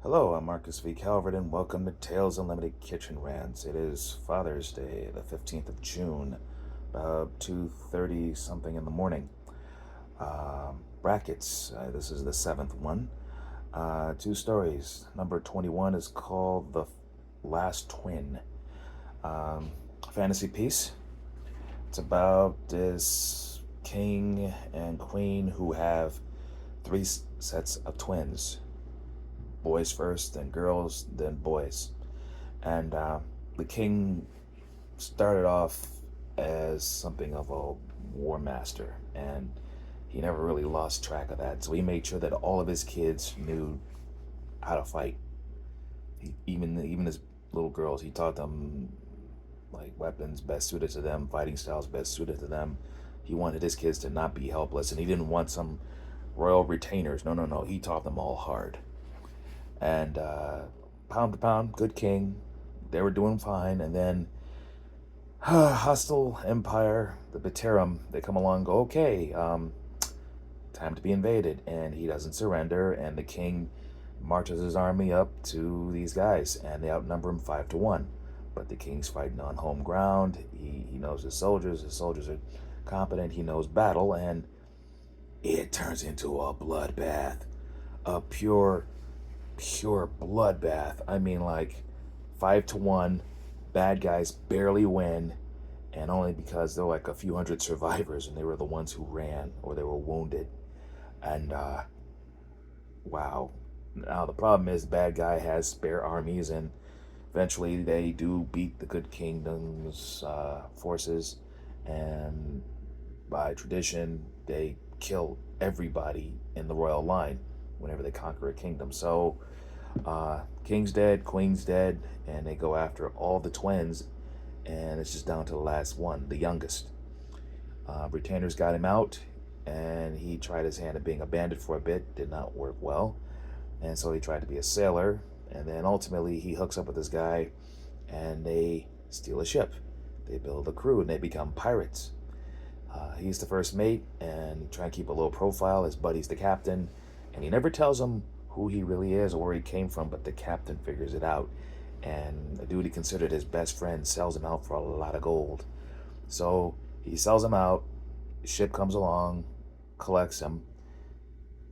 Hello, I'm Marcus V. Calvert, and welcome to Tales Unlimited Kitchen Rants. It is Father's Day, the 15th of June, about 2:30 something in the morning. Brackets, this is the seventh one. Two stories. Number 21 is called The Last Twin. Um, Fantasy piece. It's about this king and queen who have three sets of twins, boys first, then girls, then boys. And the king started off as something of a war master, and he never really lost track of that. So he made sure that all of his kids knew how to fight. Even his little girls, he taught them like weapons best suited to them, fighting styles best suited to them. He wanted his kids to not be helpless, and he didn't want some royal retainers. No, no, no. He taught them all hard. And pound to pound, good king. They were doing fine, and then hostile empire, the Baterum, they come along and go, okay, time to be invaded. And he doesn't surrender, and the king marches his army up to these guys, and they outnumber him 5-1. But the king's fighting on home ground. He knows his soldiers are competent, he knows battle, and it turns into a bloodbath. A pure bloodbath. I mean, like 5-1, bad guys barely win, and only because there were like a few hundred survivors, and they were the ones who ran or they were wounded. And wow. Now the problem is, the bad guy has spare armies, and eventually they do beat the good kingdom's forces, and by tradition, they kill everybody in the royal line whenever they conquer a kingdom. So king's dead, queen's dead, and they go after all the twins, and it's just down to the last one, the youngest. Retainers got him out, and he tried his hand at being a bandit for a bit. Did not work well, and so he tried to be a sailor, and then ultimately he hooks up with this guy, and they steal a ship. They build a crew, and they become pirates. He's the first mate, and he try and keep a low profile. His buddy's the captain, and he never tells him who he really is or where he came from, but the captain figures it out. And a dude he considered his best friend sells him out for a lot of gold. So he sells him out. The ship comes along, collects him,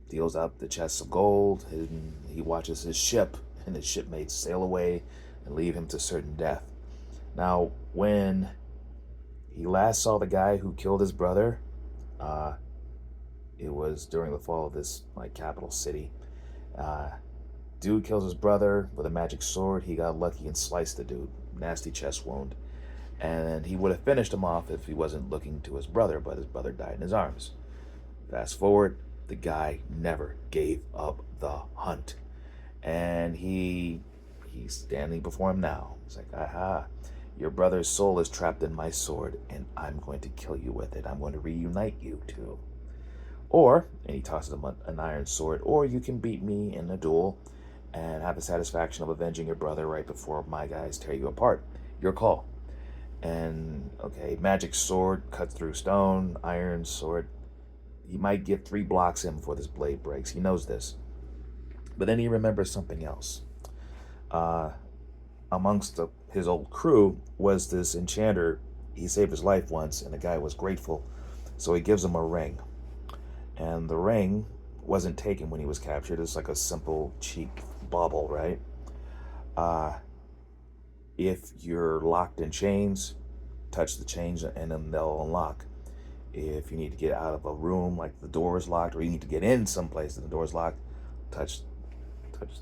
deals up the chests of gold, and he watches his ship and his shipmates sail away and leave him to certain death. Now, when he last saw the guy who killed his brother, uh, it was during the fall of this like capital city. Uh, Dude kills his brother with a magic sword. He got lucky and sliced the dude. Nasty chest wound. And he would have finished him off if he wasn't looking to his brother, but his brother died in his arms. Fast forward, the guy never gave up the hunt. And he's standing before him now. He's like, aha, your brother's soul is trapped in my sword, and I'm going to kill you with it. I'm going to reunite you two. Or, and he tosses him an iron sword, or you can beat me in a duel and have the satisfaction of avenging your brother right before my guys tear you apart. Your call. And, okay, magic sword cuts through stone, iron sword. He might get 3 blocks in before this blade breaks. He knows this. But then he remembers something else. Uh, Amongst his old crew was this enchanter. He saved his life once, and the guy was grateful. So he gives him a ring. And the ring wasn't taken when he was captured. It's like a simple, cheap bauble, right? Uh, if you're locked in chains, touch the chains and then they'll unlock. If you need to get out of a room, like the door is locked, or you need to get in someplace and the door is locked, touch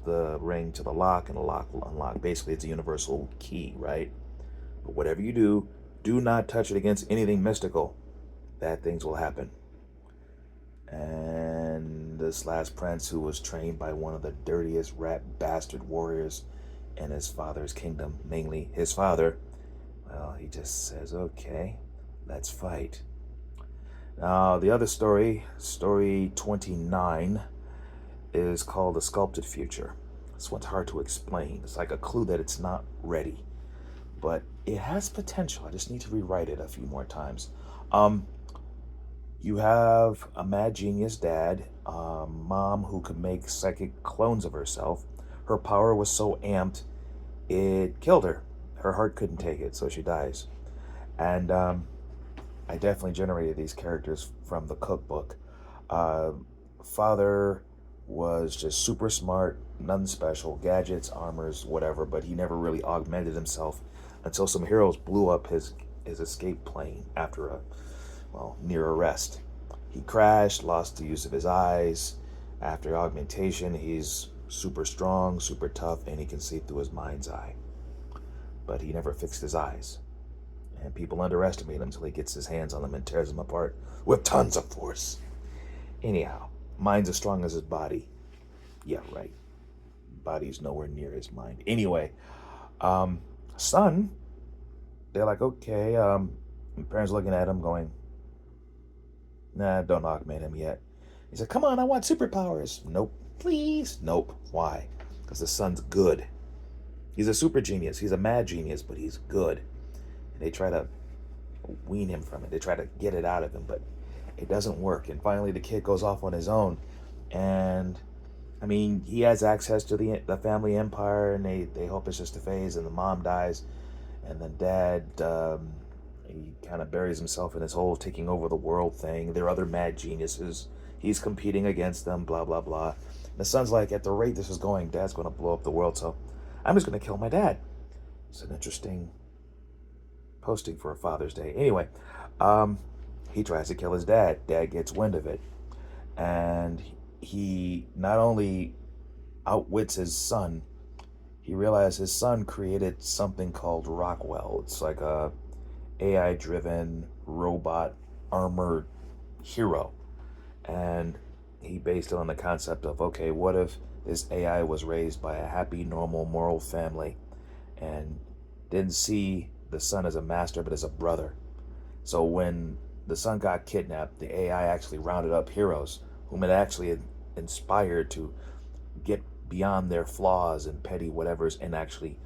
the ring to the lock and the lock will unlock. Basically, it's a universal key, right? But whatever you do not touch it against anything mystical. Bad things will happen. And this last prince, who was trained by one of the dirtiest rat bastard warriors in his father's kingdom, namely his father, well, he just says, okay, let's fight. Now, the other story 29, is called The Sculpted Future. This one's hard to explain. It's like a clue that it's not ready, but it has potential. I just need to rewrite it a few more times. You have a mad genius dad, mom who can make psychic clones of herself. her power was so amped, it killed her. Her heart couldn't take it, so she dies. And I definitely generated these characters from the cookbook. Uh, Father was just super smart, nothing special, gadgets, armors, whatever, but he never really augmented himself until some heroes blew up his escape plane after a, well, near arrest. He crashed, lost the use of his eyes. After augmentation, he's super strong, super tough, and he can see through his mind's eye. But he never fixed his eyes. And people underestimate him until he gets his hands on them and tears them apart with tons of force. Anyhow, mind's as strong as his body. Yeah, right. Body's nowhere near his mind. Anyway, son, they're like, okay. Parents looking at him going, nah, don't augment him yet. He said, come on, I want superpowers. Nope. Please. Nope. Why? Because the son's good. He's a super genius. He's a mad genius, but he's good. And they try to wean him from it. They try to get it out of him, but it doesn't work. And finally, the kid goes off on his own. And, I mean, he has access to the family empire, and they hope it's just a phase, and the mom dies. And then dad, he kind of buries himself in his whole taking over the world thing. There are other mad geniuses. He's competing against them, blah, blah, blah. The son's like, at the rate this is going, dad's going to blow up the world, so I'm just going to kill my dad. It's an interesting posting for a Father's Day. Anyway, he tries to kill his dad. Dad gets wind of it. And he not only outwits his son, he realized his son created something called Rockwell. It's like a AI-driven robot armored hero. And he based it on the concept of, okay, what if this AI was raised by a happy, normal, moral family and didn't see the son as a master but as a brother? So when the son got kidnapped, the AI actually rounded up heroes whom it actually inspired to get beyond their flaws and petty whatevers and actually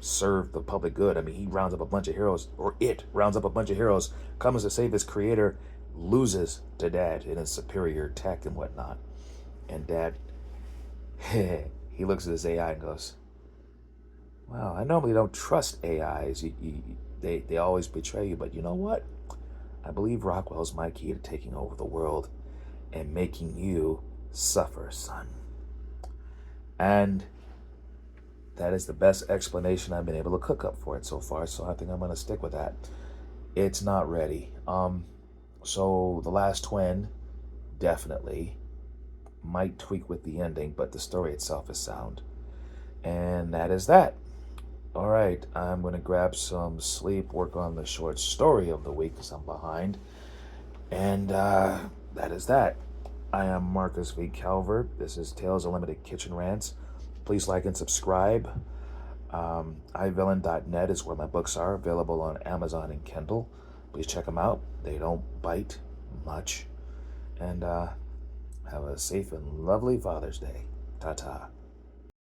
serve the public good. I mean, he rounds up a bunch of heroes, or it rounds up a bunch of heroes, comes to save his creator, loses to dad in his superior tech and whatnot. And dad, he looks at his AI and goes, wow, I normally don't trust AIs. They always betray you, but you know what? I believe Rockwell's my key to taking over the world and making you suffer, son. And that is the best explanation I've been able to cook up for it so far, so I think I'm going to stick with that. It's not ready. So the last twin definitely might tweak with the ending, but the story itself is sound. And that is that. All right, I'm going to grab some sleep, work on the short story of the week because I'm behind. And that is that. I am Marcus V. Calvert. This is Tales of Limited Kitchen Rants. Please like and subscribe. iVillain.net is where my books are, available on Amazon and Kindle. Please check them out. They don't bite much. And have a safe and lovely Father's Day. Ta-ta.